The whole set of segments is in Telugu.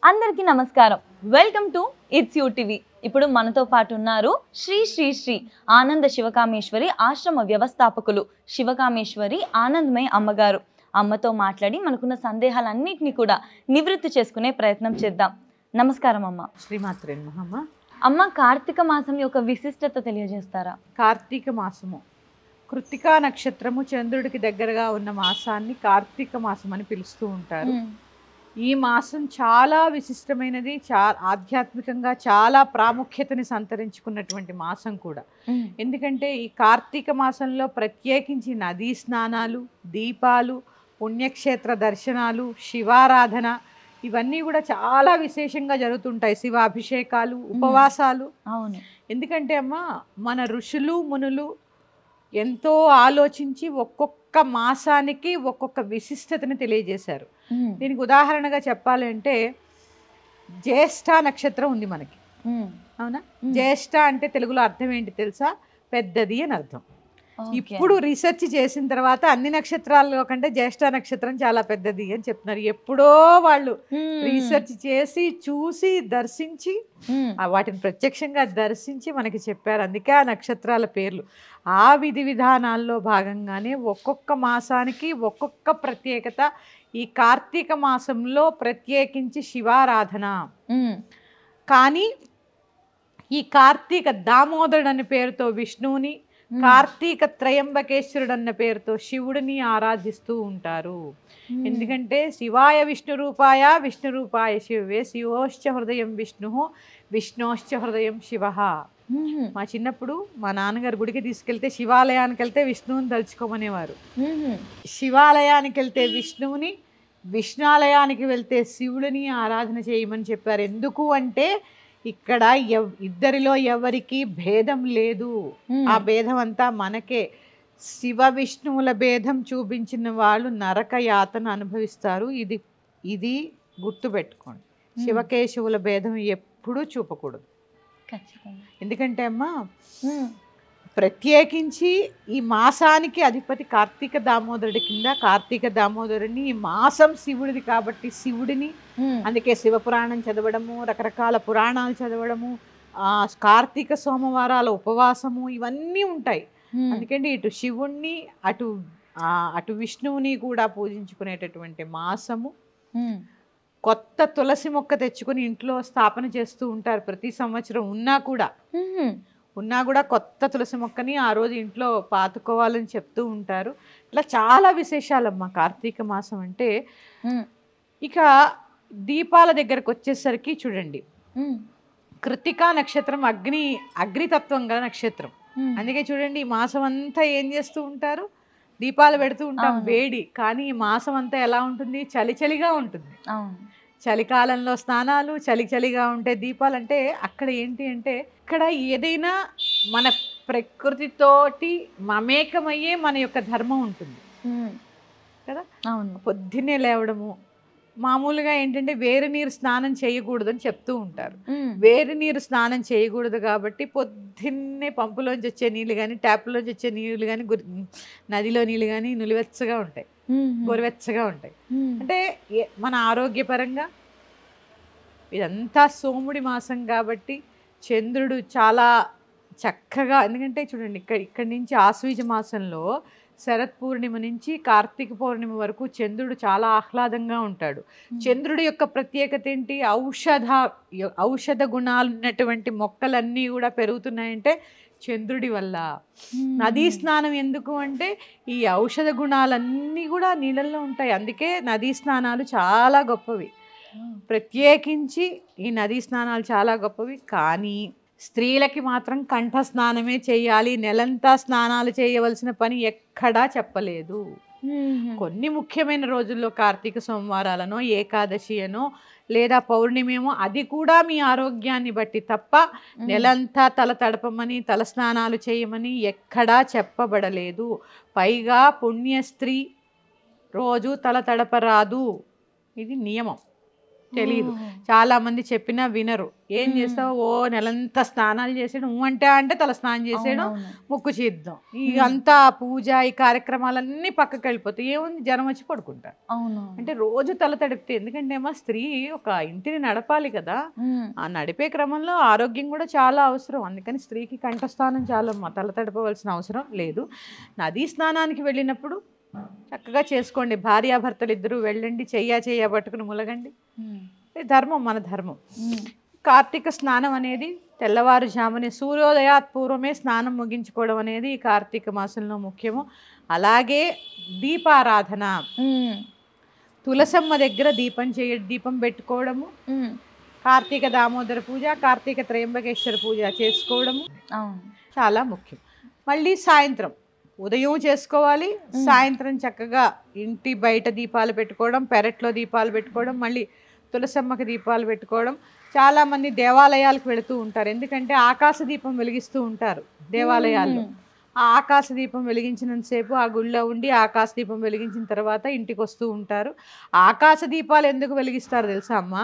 అందరికీ నమస్కారం. Welcome to it's you TV. ఇప్పుడు మనతో పాటు ఉన్నారు శ్రీ శ్రీ శ్రీ ఆనంద శివకామేశ్వరి ఆశ్రమ వ్యవస్థాపకులు శివకామేశ్వరి ఆనందమయ అమ్మగారు. అమ్మతో మాట్లాడి మనకున్న సందేహాలన్నింటినీ కూడా నివృత్తి చేసుకునే ప్రయత్నం చేద్దాం. నమస్కారం అమ్మ. శ్రీమాత్రే నమః. అమ్మ, కార్తీక మాసం యొక్క విశిష్టత తెలియజేస్తారా? కార్తీక మాసము కృత్తికా నక్షత్రము చంద్రుడికి దగ్గరగా ఉన్న మాసాన్ని కార్తీక మాసం అని పిలుస్తూ ఉంటారు. ఈ మాసం చాలా విశిష్టమైనది, ఆధ్యాత్మికంగా చాలా ప్రాముఖ్యతని సంతరించుకున్నటువంటి మాసం కూడా. ఎందుకంటే ఈ కార్తీక మాసంలో ప్రత్యేకించి నదీ స్నానాలు, దీపాలు, పుణ్యక్షేత్ర దర్శనాలు, శివారాధన ఇవన్నీ కూడా చాలా విశేషంగా జరుగుతుంటాయి. శివాభిషేకాలు, ఉపవాసాలు. అవును. ఎందుకంటే అమ్మ, మన ఋషులు మునులు ఎంతో ఆలోచించి ఒక్కొక్క మాసానికి ఒక్కొక్క విశిష్టతని తెలియజేశారు. దీనికి ఉదాహరణగా చెప్పాలంటే జ్యేష్ఠ నక్షత్రం ఉంది మనకి, అవునా? జ్యేష్ఠ అంటే తెలుగులో అర్థం ఏంటి తెలుసా? పెద్దది అని అర్థం. ఇప్పుడు రీసెర్చ్ చేసిన తర్వాత అన్ని నక్షత్రాల్లో కంటే జ్యేష్ఠ నక్షత్రం చాలా పెద్దది అని చెప్తున్నారు. ఎప్పుడో వాళ్ళు రీసెర్చ్ చేసి చూసి దర్శించి వాటిని ప్రత్యక్షంగా దర్శించి మనకి చెప్పారు. అందుకే ఆ నక్షత్రాల పేర్లు. ఆ విధి విధానాల్లో భాగంగానే ఒక్కొక్క మాసానికి ఒక్కొక్క ప్రత్యేకత. ఈ కార్తీక మాసంలో ప్రత్యేకించి శివారాధన. కానీ ఈ కార్తీక దామోదరుడు అనే పేరుతో విష్ణువుని, కార్తీక త్రయంబకేశ్వరుడు అన్న పేరుతో శివుడిని ఆరాధిస్తూ ఉంటారు. ఎందుకంటే శివాయ విష్ణు రూపాయ శివే, శివోశ్చ హృదయం విష్ణు, విష్ణోశ్చ హృదయం శివ. మా చిన్నప్పుడు మా నాన్నగారు గుడికి తీసుకెళ్తే శివాలయానికి వెళ్తే విష్ణువుని తలుచుకోమనేవారు. శివాలయానికి వెళ్తే విష్ణువుని, విష్ణాలయానికి వెళ్తే శివుడిని ఆరాధన చేయమని చెప్పారు. ఎందుకు అంటే ఇక్కడ ఇద్దరిలో ఎవరికి భేదం లేదు. ఆ భేదం అంతా మనకే. శివ విష్ణువుల భేదం చూపించిన వాళ్ళు నరక యాతన అనుభవిస్తారు. ఇది గుర్తుపెట్టుకోండి. శివకేశవుల భేదం ఎప్పుడూ చూపకూడదు. ఎందుకంటే అమ్మా, ప్రత్యేకించి ఈ మాసానికి అధిపతి కార్తీక దామోదరుడి కింద కార్తీక దామోదరుడిని, ఈ మాసం శివుడిది కాబట్టి శివుడిని, అందుకే శివపురాణం చదవడము, రకరకాల పురాణాలు చదవడము, కార్తీక సోమవారాల ఉపవాసము ఇవన్నీ ఉంటాయి. అందుకంటే ఇటు శివుణ్ణి అటు విష్ణువుని కూడా పూజించుకునేటటువంటి మాసము. కొత్త తులసి మొక్క తెచ్చుకొని ఇంట్లో స్థాపన చేస్తూ ఉంటారు ప్రతి సంవత్సరం. ఉన్నా కూడా కొత్త తులసి మొక్కని ఆ రోజు ఇంట్లో పాతుకోవాలని చెప్తూ ఉంటారు. ఇట్లా చాలా విశేషాలమ్మా కార్తీక మాసం అంటే. ఇక దీపాల దగ్గరకు వచ్చేసరికి చూడండి, కృత్తికా నక్షత్రం అగ్నితత్వం గల నక్షత్రం. అందుకే చూడండి, ఈ మాసం అంతా ఏం చేస్తూ ఉంటారు? దీపాలు పెడుతూ ఉంటాం, వేడి. కానీ ఈ మాసం అంతా ఎలా ఉంటుంది? చలిగా ఉంటుంది. చలికాలంలో స్నానాలు, చలిగా ఉంటే దీపాలు. అంటే అక్కడ ఏంటి అంటే, ఇక్కడ ఏదైనా మన ప్రకృతితోటి మమేకమయ్యే మన యొక్క ధర్మం ఉంటుంది కదా. పొద్దున్నే లేవడము, మామూలుగా ఏంటంటే వేరు నీరు స్నానం చేయకూడదు అని చెప్తూ ఉంటారు. వేరు నీరు స్నానం చేయకూడదు కాబట్టి పొద్దున్నే పంపులోంచి వచ్చే నీళ్ళు కానీ, ట్యాప్లోంచి వచ్చే నీళ్ళు కానీ, నదిలో నీళ్ళు కానీ నులివెచ్చగా ఉంటాయి, గోరువెచ్చగా ఉంటాయి. అంటే మన ఆరోగ్యపరంగా ఇదంతా సోముడి మాసం కాబట్టి చంద్రుడు చాలా చక్కగా. ఎందుకంటే చూడండి, ఇక్కడి నుంచి ఆశ్వీజ మాసంలో శరత్ పూర్ణిమ నుంచి కార్తీక పౌర్ణిమ వరకు చంద్రుడు చాలా ఆహ్లాదంగా ఉంటాడు. చంద్రుడి యొక్క ప్రత్యేకత ఏంటి? ఔషధ గుణాలు ఉన్నటువంటి మొక్కలన్నీ కూడా పెరుగుతున్నాయంటే చంద్రుడి వల్ల. నదీ స్నానం ఎందుకు అంటే ఈ ఔషధ గుణాలన్నీ కూడా నీళ్ళల్లో ఉంటాయి. అందుకే నదీ స్నానాలు చాలా గొప్పవి. ప్రత్యేకించి ఈ నదీ స్నానాలు చాలా గొప్పవి. కానీ స్త్రీలకి మాత్రం కంఠ స్నానమే చేయాలి, నెలంతా స్నానాలు చేయవలసిన పని ఎక్కడా చెప్పలేదు. కొన్ని ముఖ్యమైన రోజుల్లో కార్తీక సోమవారాలనో, ఏకాదశి అనో, లేదా పౌర్ణిమేమో, అది కూడా మీ ఆరోగ్యాన్ని బట్టి తప్ప నెలంతా తల తడపమని, తల స్నానాలు చేయమని ఎక్కడా చెప్పబడలేదు. పైగా పుణ్య స్త్రీ రోజు తల తడపరాదు, ఇది నియమం. తెలియదు. చాలా మంది చెప్పినా వినరు. ఏం చేస్తావు, ఓ నెలంతా స్నానాలు చేసాడు, అంటే తల స్నానం చేసాడు, ముక్కు చీద్దాం, ఇదంతా పూజ ఈ కార్యక్రమాలన్నీ పక్కకి వెళ్ళిపోతాయి. ఏముంది, జ్వరం వచ్చి పడుకుంటారు. అంటే రోజు తల తడిపితే, ఎందుకంటే ఏమో స్త్రీ ఒక ఇంటిని నడపాలి కదా, ఆ నడిపే క్రమంలో ఆరోగ్యం కూడా చాలా అవసరం. అందుకని స్త్రీకి కంఠస్నానం చాలా, తల తడపవలసిన అవసరం లేదు. నదీ స్నానానికి వెళ్ళినప్పుడు చక్కగా చేసుకోండి. భార్యాభర్తలు ఇద్దరు వెళ్ళండి, చెయ్య పట్టుకుని ములగండి. ధర్మం, మన ధర్మం. కార్తీక స్నానం అనేది తెల్లవారుజామునే సూర్యోదయాత్ పూర్వమే స్నానం ముగించుకోవడం అనేది ఈ కార్తీక మాసంలో ముఖ్యము. అలాగే దీపారాధన, తులసమ్మ దగ్గర దీపం పెట్టుకోవడము, కార్తీక దామోదర పూజ, కార్తీక త్రయంబకేశ్వర పూజ చేసుకోవడము చాలా ముఖ్యం. మళ్ళీ సాయంత్రం, ఉదయం చేసుకోవాలి, సాయంత్రం చక్కగా ఇంటి బయట దీపాలు పెట్టుకోవడం, పెరట్లో దీపాలు పెట్టుకోవడం, మళ్ళీ తులసమ్మకి దీపాలు పెట్టుకోవడం. చాలామంది దేవాలయాలకు వెళుతూ ఉంటారు, ఎందుకంటే ఆకాశ దీపం వెలిగిస్తూ ఉంటారు దేవాలయాల్లో. ఆ ఆకాశ దీపం వెలిగించినంతసేపు ఆ గుళ్ళో ఉండి ఆకాశ దీపం వెలిగించిన తర్వాత ఇంటికి వస్తూ ఉంటారు. ఆకాశ దీపాలు ఎందుకు వెలిగిస్తారు తెలుసా అమ్మ?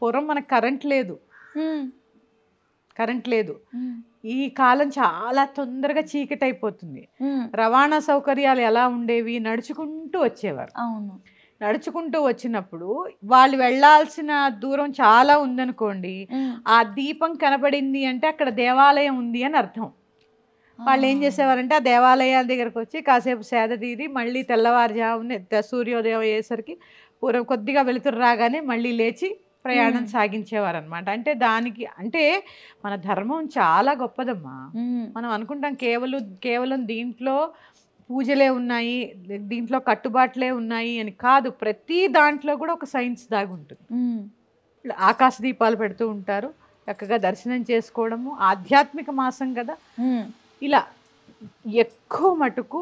పూర్వం మనకు కరెంట్ లేదు. ఈ కాలం చాలా తొందరగా చీకటి అయిపోతుంది. రవాణా సౌకర్యాలు ఎలా ఉండేవి? నడుచుకుంటూ వచ్చేవారు. నడుచుకుంటూ వచ్చినప్పుడు వాళ్ళు వెళ్ళాల్సిన దూరం చాలా ఉందనుకోండి, ఆ దీపం కనబడింది అంటే అక్కడ దేవాలయం ఉంది అని అర్థం. వాళ్ళు ఏం చేసేవారంటే ఆ దేవాలయాల దగ్గరకు వచ్చి కాసేపు సేద తీరి మళ్ళీ తెల్లవారుజామున సూర్యోదయం అయ్యేసరికి పూర్వం కొద్దిగా వెలుతురు రాగానే మళ్ళీ లేచి ప్రయాణం సాగించేవారు అనమాట. అంటే మన ధర్మం చాలా గొప్పదమ్మా. మనం అనుకుంటాం కేవలం దీంట్లో పూజలే ఉన్నాయి, దీంట్లో కట్టుబాట్లే ఉన్నాయి అని కాదు. ప్రతి దాంట్లో కూడా ఒక సైన్స్ దాగి ఉంటుంది. ఆకాశ దీపాలు పెడుతూ ఉంటారు, చక్కగా దర్శనం చేసుకోవడము. ఆధ్యాత్మిక మాసం కదా, ఇలా ఎక్కువ మటుకు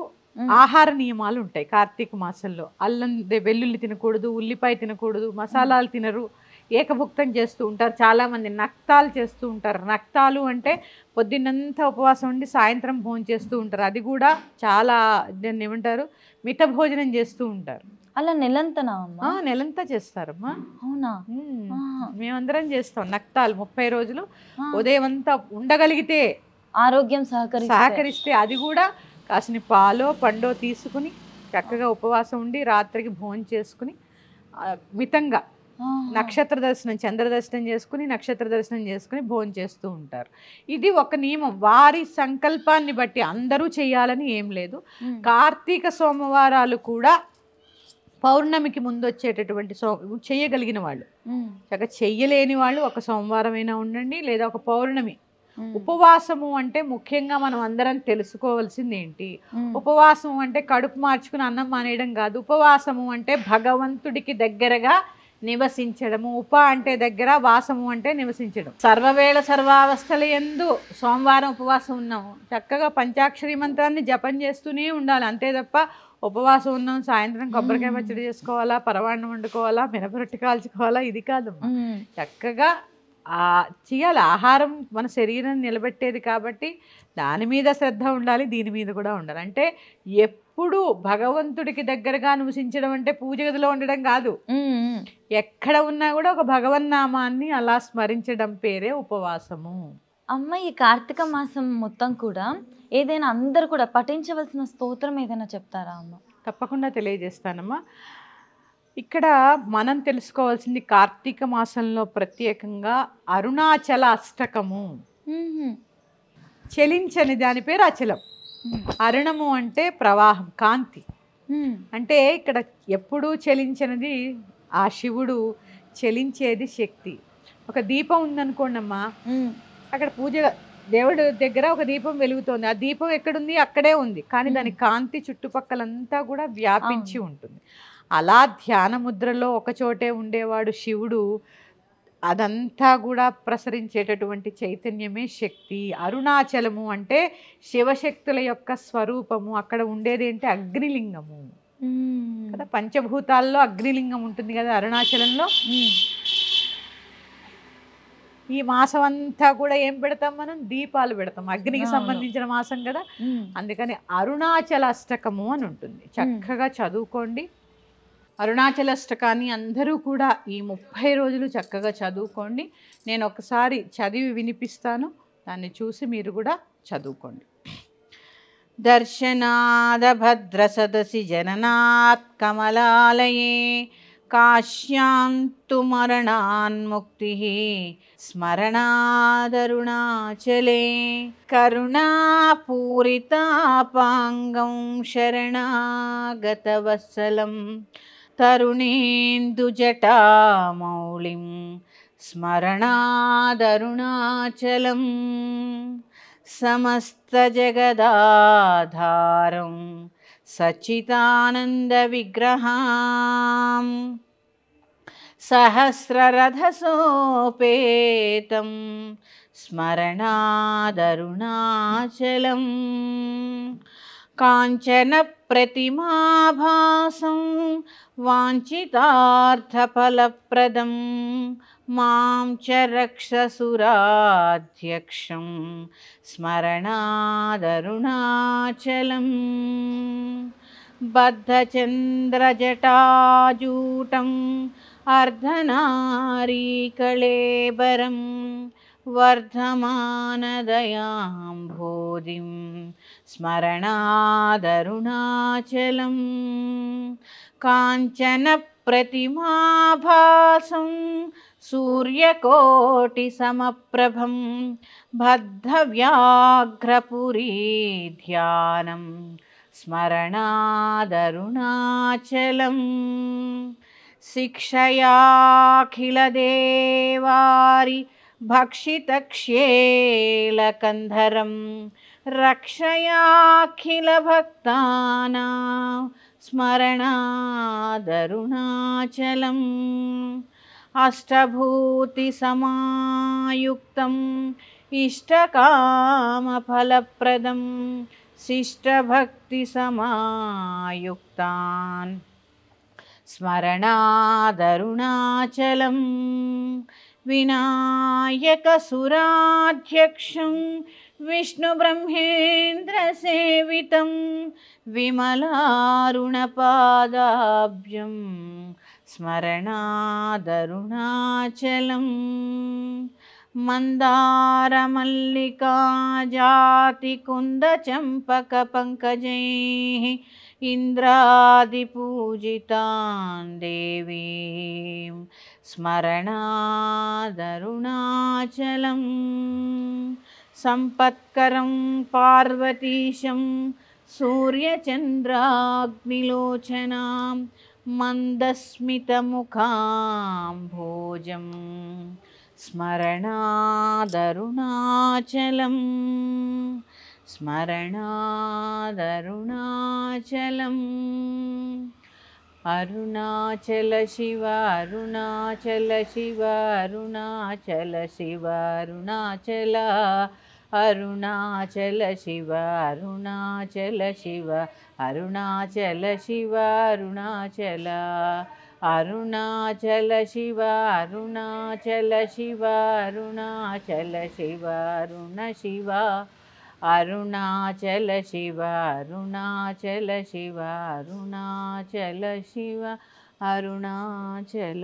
ఆహార నియమాలు ఉంటాయి కార్తీక మాసంలో. అల్లం వెల్లుల్లి తినకూడదు, ఉల్లిపాయ తినకూడదు, మసాలాలు తినరు, ఏకభుక్తం చేస్తూ ఉంటారు. చాలామంది నక్తాలు చేస్తూ ఉంటారు. నక్తాలు అంటే పొద్దున్నంతా ఉపవాసం ఉండి సాయంత్రం భోజనం చేస్తూ ఉంటారు. అది కూడా చాలా, దాన్ని ఏమంటారు, మిత భోజనం చేస్తూ ఉంటారు. అలా నెలంతనా? నెలంతా చేస్తారమ్మా. అవునా? మేమందరం చేస్తాం నక్తాలు 30 రోజులు. ఉదయం అంతా ఉండగలిగితే, ఆరోగ్యం సహకరిస్తే అది కూడా కాసిన పాలో పండో తీసుకుని చక్కగా ఉపవాసం ఉండి రాత్రికి భోజనం చేసుకుని మితంగా నక్షత్ర దర్శనం, చంద్ర దర్శనం చేసుకుని, నక్షత్ర దర్శనం చేసుకుని భోజనం చేస్తూ ఉంటారు. ఇది ఒక నియమం. వారి సంకల్పాన్ని బట్టి అందరూ చేయాలని ఏం లేదు. కార్తీక సోమవారాలు కూడా పౌర్ణమికి ముందు వచ్చేటటువంటి చెయ్యగలిగిన వాళ్ళు, చక్కగా చెయ్యలేని వాళ్ళు ఒక సోమవారమైనా ఉండండి, లేదా ఒక పౌర్ణమి. ఉపవాసము అంటే ముఖ్యంగా మనం అందరం తెలుసుకోవాల్సింది ఏంటి? ఉపవాసము అంటే కడుపు మార్చుకుని అన్నం మానేయడం కాదు. ఉపవాసము అంటే భగవంతుడికి దగ్గరగా నివసించడము. అంటే దగ్గర, వాసము అంటే నివసించడం. సర్వవేళ సర్వావస్థల యందు సోమవారం ఉపవాసం ఉన్నాము, చక్కగా పంచాక్షరి మంత్రాన్ని జపం చేస్తూనే ఉండాలి. అంతే తప్ప ఉపవాసం ఉన్నాం సాయంత్రం కొబ్బరికాయ పచ్చడి చేసుకోవాలా, పరవాన్నం వండుకోవాలా, మినపరొట్టి కాల్చుకోవాలా, ఇది కాదు. చక్కగా చేయాలి. ఆహారం మన శరీరాన్ని నిలబెట్టేది కాబట్టి దాని మీద శ్రద్ధ ఉండాలి, దీని మీద కూడా ఉండాలి. అంటే ఎప్పుడు భగవంతుడికి దగ్గరగా నివసించడం అంటే పూజ గదిలో ఉండడం కాదు. ఎక్కడ ఉన్నా కూడా ఒక భగవన్నామాన్ని అలా స్మరించడం పేరే ఉపవాసము. అమ్మ, ఈ కార్తీక మాసం మొత్తం కూడా ఏదైనా అందరు కూడా పఠించవలసిన స్తోత్రం ఏదైనా చెప్తారా అమ్మ? తప్పకుండా తెలియజేస్తానమ్మా. ఇక్కడ మనం తెలుసుకోవాల్సింది కార్తీక మాసంలో ప్రత్యేకంగా అరుణాచల అష్టకము. చలించని దాని పేరు అచలం. అరుణము అంటే ప్రవాహం, కాంతి. అంటే ఇక్కడ ఎప్పుడూ చలించనిది ఆ శివుడు, చలించేది శక్తి. ఒక దీపం ఉందనుకోండి అమ్మా, అక్కడ పూజ దేవుడి దగ్గర ఒక దీపం వెలుగుతోంది. ఆ దీపం ఎక్కడుంది? అక్కడే ఉంది, కానీ దాని కాంతి చుట్టుపక్కలంతా కూడా వ్యాపించి ఉంటుంది. అలా ధ్యాన ముద్రలో ఒకచోటే ఉండేవాడు శివుడు. అదంతా కూడా ప్రసరించేటటువంటి చైతన్యమే శక్తి. అరుణాచలము అంటే శివశక్తుల యొక్క స్వరూపము. అక్కడ ఉండేది ఏంటి? అగ్నిలింగము కదా. పంచభూతాల్లో అగ్నిలింగం ఉంటుంది కదా అరుణాచలంలో. ఈ మాసం అంతా కూడా ఏం పెడతాం మనం? దీపాలు పెడతాం. అగ్నికి సంబంధించిన మాసం కదా, అందుకని అరుణాచల అష్టకము అని ఉంటుంది. చక్కగా చదువుకోండి. అరుణాచలష్టకాన్ని అందరూ కూడా ఈ 30 రోజులు చక్కగా చదువుకోండి. నేను ఒకసారి చదివి వినిపిస్తాను, దాన్ని చూసి మీరు కూడా చదువుకోండి. దర్శనాద భద్ర సదసి జననాత్ కమలాలయే కాశ్యాంతు మరణాన్ముక్తి స్మరణాదరుణాచలే కరుణాపూరితాపాంగం శరణాగతవత్సలం తరుణేందుజటామౌళిం స్మరణాదరుణాచలం సమస్తజగదాధారం సచ్చిదానందవిగ్రహాం సహస్రరథసోపేతం స్మరణాదరుణాచలం కాంచన ప్రతిమాభాసం వాంఛితార్థఫలప్రదం మాం చ రక్షసురాధ్యక్షం స్మరణాదరుణాచలం బద్ధచంద్రజటాజూటం అర్ధనారీకళేబరం వర్ధమానదయాంభోధిం స్మరణాదరుణాచలం కాంచన ప్రతిమాభాసం సూర్యకోటిసమప్రభం బద్ధవ్యాఘ్రపురీ ధ్యానం స్మరణాదరుణాచలం శిక్షయాఖిలదేవారి భక్షితక్ష్యేలకంధరం రక్షయాఖిలభక్తానాం స్మరణాదరుణాచలం అష్టభూతిసమాయుక్తం ఇష్టకామఫలప్రదం శిష్టభక్తిసమాయుక్తాన్ స్మరణాదరుణాచలం వినాయకసురాధ్యక్షం విష్ణుబ్రహ్మేంద్రసేవితం విమలారుణపాదాబ్జం స్మరణాదరుణాచలం మందారమల్లికాజాతికుందచంపకపంకజైః ఇంద్రాదిపూజితాన్ దేవీం స్మరణాదరుణాచలం సంపత్కరం పార్వతీశం సూర్యచంద్రాగ్నిలోచనాం మందస్మితముఖాం భోజం స్మరణాదరుణాచలం స్మరణాదరుణాచలం అరుణాచల శివ అరుణాచల శివ అరుణాచల శివ అరుణాచల అరుణాచల శివ అరుణాచల శివ అరుణాచల శివ అరుణాచల అరుణాచల శివ అరుణాచల శివ అరుణాచల శివ అరుణ శివ అరుణాచల శివ అరుణాచల శివ అరుణాచల శివ అరుణాచల.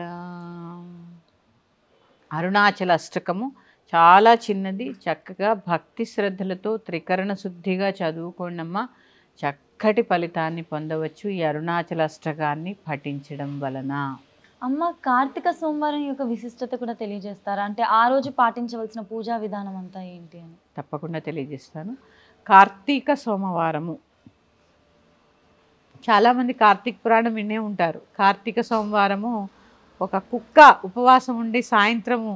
అరుణాచల అష్టకము చాలా చిన్నది, చక్కగా భక్తి శ్రద్ధలతో త్రికరణ శుద్ధిగా చదువుకోండమ్మా, చక్కటి ఫలితాన్ని పొందవచ్చు ఈ అరుణాచల అష్టకాన్ని పఠించడం వలన. అమ్మ, కార్తీక సోమవారం యొక్క విశిష్టత కూడా తెలియజేస్తారా? అంటే ఆ రోజు పాటించవలసిన పూజా విధానం అంతా ఏంటి అని. తప్పకుండా తెలియజేస్తాను. కార్తీక సోమవారము, చాలామంది కార్తీక పురాణం వినే ఉంటారు. కార్తీక సోమవారము ఒక కుక్క ఉపవాసం ఉండి సాయంత్రము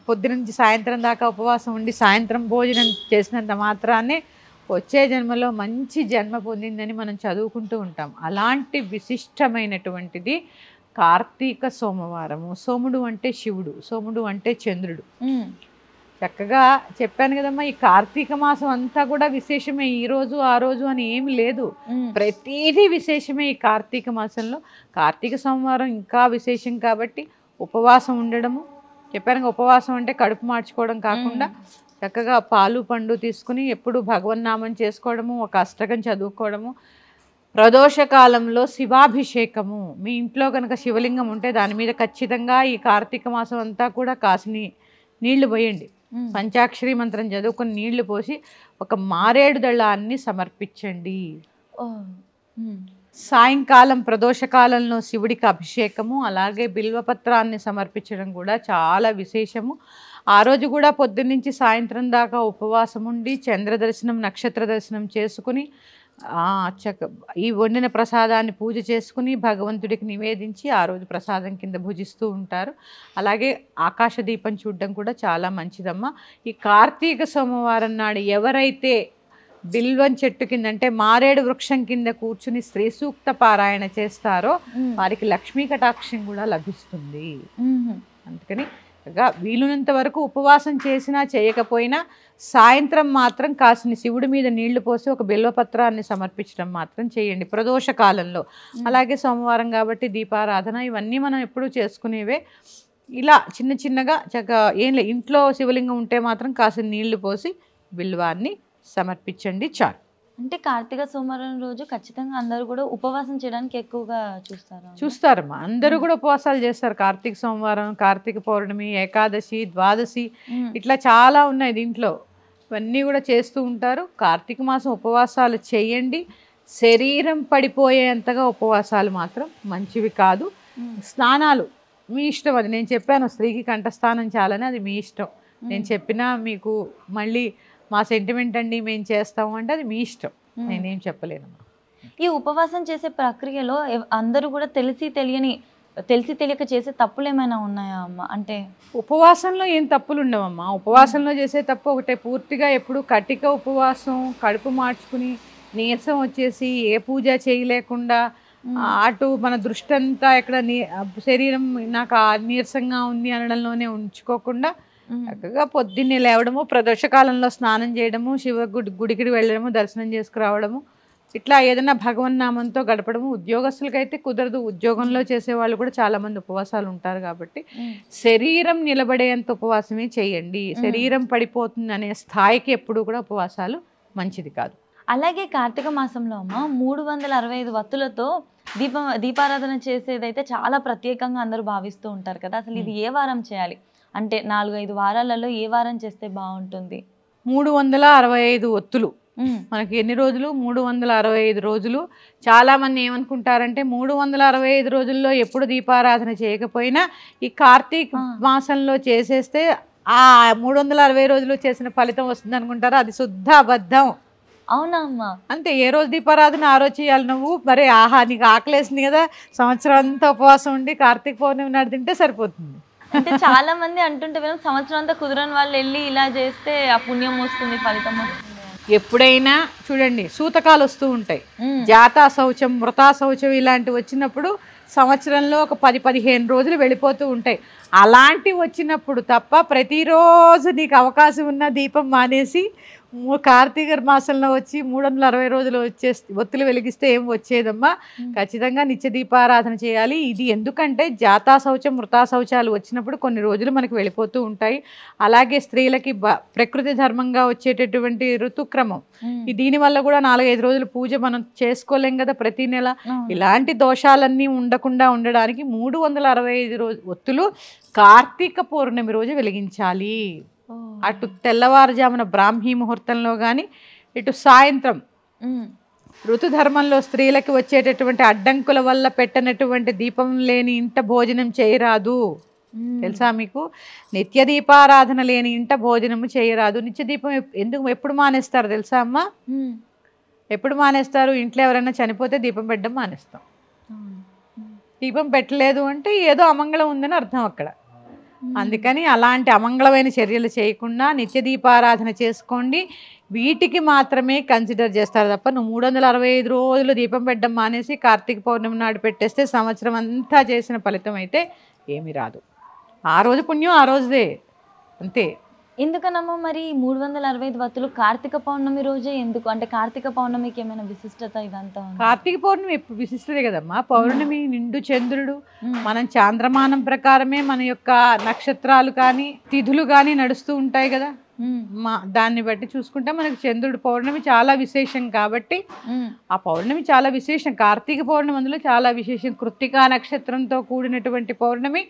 పొద్దున నుంచి సాయంత్రం దాకా ఉపవాసం ఉండి సాయంత్రం భోజనం చేసినంత మాత్రాన్నే వచ్చే జన్మలో మంచి జన్మ పొందిందని మనం చదువుకుంటూ ఉంటాం. అలాంటి విశిష్టమైనటువంటిది కార్తీక సోమవారము. సోముడు అంటే శివుడు, సోముడు అంటే చంద్రుడు. చక్కగా చెప్పాను కదమ్మా, ఈ కార్తీక మాసం అంతా కూడా విశేషమే. ఈ రోజు ఆ రోజు అని ఏమి లేదు, ప్రతిదీ విశేషమే ఈ కార్తీక మాసంలో. కార్తీక సోమవారం ఇంకా విశేషం కాబట్టి ఉపవాసం ఉండడము. చెప్పాను, ఉపవాసం అంటే కడుపు మార్చుకోవడం కాకుండా చక్కగా పాలు పండు తీసుకుని ఎప్పుడు భగవన్నామం చేసుకోవడము, ఒక అష్టకం చదువుకోవడము. ప్రదోష కాలంలో శివాభిషేకము. మీ ఇంట్లో కనుక శివలింగం ఉంటే దాని మీద ఖచ్చితంగా ఈ కార్తీక మాసం అంతా కూడా కాసిని నీళ్లు పోయండి. పంచాక్షరి మంత్రం చదువుకొని నీళ్లు పోసి ఒక మారేడు దళాన్ని సమర్పించండి. సాయంకాలం ప్రదోషకాలంలో శివుడికి అభిషేకము, అలాగే బిల్వపత్రాన్ని సమర్పించడం కూడా చాలా విశేషము. ఆ రోజు కూడా పొద్దున్నుంచి సాయంత్రం దాకా ఉపవాసం ఉండి చంద్ర దర్శనం, నక్షత్ర దర్శనం చేసుకుని ఈ వండిన ప్రసాదాన్ని పూజ చేసుకుని భగవంతుడికి నివేదించి ఆ రోజు ప్రసాదం కింద భుజిస్తూ ఉంటారు. అలాగే ఆకాశ దీపం చూడడం కూడా చాలా మంచిదమ్మా. ఈ కార్తీక సోమవారం నాడు ఎవరైతే బిల్వం చెట్టు కింద అంటే మారేడు వృక్షం కింద కూర్చుని స్త్రీ సూక్త పారాయణ చేస్తారో వారికి లక్ష్మీ కటాక్షం కూడా లభిస్తుంది. అందుకని వీలునంత వరకు ఉపవాసం చేసినా చేయకపోయినా సాయంత్రం మాత్రం కాసిన శివుడి మీద నీళ్లు పోసి ఒక బిల్వపత్రాన్ని సమర్పించడం మాత్రం చేయండి ప్రదోష కాలంలో. అలాగే సోమవారం కాబట్టి దీపారాధన ఇవన్నీ మనం ఎప్పుడూ చేసుకునేవే. ఇలా చిన్న చిన్నగా ఏం లేదు, ఇంట్లో శివలింగం ఉంటే మాత్రం కాసిన నీళ్లు పోసి బిల్వాన్ని సమర్పించండి చాలు. అంటే కార్తీక సోమవారం రోజు ఖచ్చితంగా అందరూ కూడా ఉపవాసం చేయడానికి ఎక్కువగా చూస్తారమ్మా. అందరూ కూడా ఉపవాసాలు చేస్తారు. కార్తీక సోమవారం, కార్తీక పౌర్ణమి, ఏకాదశి, ద్వాదశి ఇట్లా చాలా ఉన్నాయి దీంట్లో. ఇవన్నీ కూడా చేస్తూ ఉంటారు. కార్తీక మాసం ఉపవాసాలు చేయండి. శరీరం పడిపోయేంతగా ఉపవాసాలు మాత్రం మంచివి కాదు. స్నానాలు మీ ఇష్టం, అది నేను చెప్పాను స్త్రీకి కంఠస్నానం చాలని, అది మీ ఇష్టం. నేను చెప్పినా మీకు మళ్ళీ మా సెంటిమెంట్ అండి మేము చేస్తాము అంటే అది మీ ఇష్టం, నేనేం చెప్పలేను. ఈ ఉపవాసం చేసే ప్రక్రియలో అందరూ కూడా తెలిసి తెలియక చేసే తప్పులు ఏమైనా ఉన్నాయా అమ్మ? అంటే ఉపవాసంలో ఏం తప్పులు ఉండవమ్మా. ఉపవాసంలో చేసే తప్పు ఒకటే, పూర్తిగా ఎప్పుడు కటిక ఉపవాసం, కడుపు మార్చుకుని నీరసం వచ్చేసి ఏ పూజ చేయలేకుండా అటు మన దృష్టి అంతా ఎక్కడ శరీరం నాకు నీరసంగా ఉంది అనడంలోనే ఉంచుకోకుండా చక్కగా పొద్దున్నే లేవడము, ప్రదోషకాలంలో స్నానం చేయడము, శివ గుడికి వెళ్ళడము, దర్శనం చేసుకురావడము, ఇట్లా ఏదైనా భగవన్నామంతో గడపడము. ఉద్యోగస్తులకైతే కుదరదు, ఉద్యోగంలో చేసేవాళ్ళు కూడా చాలామంది ఉపవాసాలు ఉంటారు కాబట్టి శరీరం నిలబడేంత ఉపవాసమే చేయండి. శరీరం పడిపోతుంది అనే స్థాయికి ఎప్పుడు కూడా ఉపవాసాలు మంచిది కాదు. అలాగే కార్తీక మాసంలో అమ్మ 365 వత్తులతో దీపారాధన చేసేదైతే చాలా ప్రత్యేకంగా అందరూ భావిస్తూ ఉంటారు కదా. అసలు ఇది ఏ వారం చేయాలి? అంటే 4-5 వారాలలో ఏ వారం చేస్తే బాగుంటుంది? 365 ఒత్తులు మనకి ఎన్ని రోజులు? 365 రోజులు. చాలామంది ఏమనుకుంటారంటే 365 రోజుల్లో ఎప్పుడు దీపారాధన చేయకపోయినా ఈ కార్తీక మాసంలో చేసేస్తే ఆ 360 రోజులు చేసిన ఫలితం వస్తుంది అనుకుంటారు. అది శుద్ధ అబద్ధం. అవునా అమ్మ? అంతే, ఏ రోజు దీపారాధన ఆ రోజు చేయాలి. నువ్వు మరి నీకు ఆకలేసింది కదా, సంవత్సరం అంతా ఉపవాసం ఉండి కార్తీక పౌర్ణమి నాడు తింటే సరిపోతుంది. అంటే చాలా మంది అంటుంటే సంవత్సరం అంతా కుదరని వాళ్ళు వెళ్ళి ఇలా చేస్తే ఆ పుణ్యం వస్తుంది, ఫలితం వస్తుంది. ఎప్పుడైనా చూడండి, సూతకాలు వస్తూ ఉంటాయి, జాతా శౌచం, మృతా శౌచం ఇలాంటివి వచ్చినప్పుడు సంవత్సరంలో ఒక 10-15 రోజులు వెళ్ళిపోతూ ఉంటాయి. అలాంటివి వచ్చినప్పుడు తప్ప ప్రతిరోజు నీకు అవకాశం ఉన్న దీపం మానేసి కార్తీక మాసంలో వచ్చి 360 రోజులు ఒత్తులు వెలిగిస్తే ఏం వచ్చేదమ్మా? ఖచ్చితంగా నిత్య దీపారాధన చేయాలి. ఇది ఎందుకంటే జాతా శౌచం, మృతా శౌచాలు వచ్చినప్పుడు కొన్ని రోజులు మనకి వెళ్ళిపోతూ ఉంటాయి. అలాగే స్త్రీలకి ప్రకృతి ధర్మంగా వచ్చేటటువంటి ఋతుక్రమం, దీనివల్ల కూడా 4-5 రోజులు పూజ మనం చేసుకోలేం కదా ప్రతి నెల. ఇలాంటి దోషాలన్నీ ఉండకుండా ఉండడానికి 365 ఒత్తులు కార్తీక పౌర్ణమి రోజు వెలిగించాలి. అటు తెల్లవారుజామున బ్రాహ్మీ ముహూర్తంలో కానీ, ఇటు సాయంత్రం ఋతుధర్మంలో స్త్రీలకి వచ్చేటటువంటి అడ్డంకుల వల్ల పెట్టనటువంటి దీపం లేని ఇంట భోజనం చేయరాదు. తెలుసా మీకు? నిత్య దీపారాధన లేని ఇంట భోజనము చేయరాదు. నిత్య దీపం ఎప్పుడు మానేస్తారు తెలుసా అమ్మ? ఎప్పుడు మానేస్తారు? ఇంట్లో ఎవరైనా చనిపోతే దీపం పెట్టడం మానేస్తాం. దీపం పెట్టలేదు అంటే ఏదో అమంగళం ఉందని అర్థం అక్కడ. అందుకని అలాంటి అమంగళమైన చర్యలు చేయకుండా నిత్య దీపారాధన చేసుకోండి. వీటికి మాత్రమే కన్సిడర్ చేస్తారు తప్ప నువ్వు 365 రోజులు దీపం పెట్టడం మానేసి కార్తీక పౌర్ణమి నాడు పెట్టేస్తే సంవత్సరం అంతా చేసిన ఫలితం అయితే ఏమీ రాదు. ఆ రోజు పుణ్యం ఆ రోజుదే, అంతే. ఎందుకనమ్మా మరి 365 వత్తులు కార్తీక పౌర్ణమి రోజే ఎందుకు? అంటే కార్తీక పౌర్ణమికి ఏమైనా విశిష్టత ఇదంతా? కార్తీక పౌర్ణమి ఎప్పుడు విశిష్టతే కదమ్మా. పౌర్ణమి నిండు చంద్రుడు, మనం చాంద్రమానం ప్రకారమే మన యొక్క నక్షత్రాలు కానీ తిథులు కానీ నడుస్తూ ఉంటాయి కదా. దాన్ని బట్టి చూసుకుంటే మనకి చంద్రుడి పౌర్ణమి చాలా విశేషం కాబట్టి ఆ పౌర్ణమి చాలా విశేషం. కార్తీక పౌర్ణమి అందులో చాలా విశేషం. కృత్తికా నక్షత్రంతో కూడినటువంటి పౌర్ణమి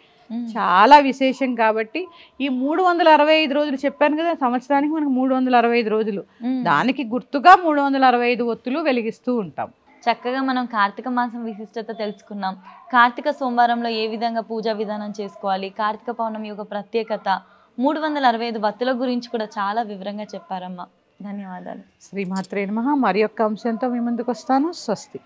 చాలా విశేషం కాబట్టి ఈ 365 రోజులు చెప్పాను కదా, సంవత్సరానికి మనకు 365 రోజులు, దానికి గుర్తుగా 365 ఒత్తులు వెలిగిస్తూ ఉంటాం. చక్కగా మనం కార్తీక మాసం విశిష్టత తెలుసుకున్నాం. కార్తీక సోమవారంలో ఏ విధంగా పూజా విధానం చేసుకోవాలి, కార్తీక పౌర్ణమి యొక్క ప్రత్యేకత, 365 భక్తుల గురించి కూడా చాలా వివరంగా చెప్పారమ్మా. ధన్యవాదాలు. శ్రీమాత్రే నమః. మరి యొక్క అంశంతో మీ ముందుకు వస్తాను. స్వస్తి.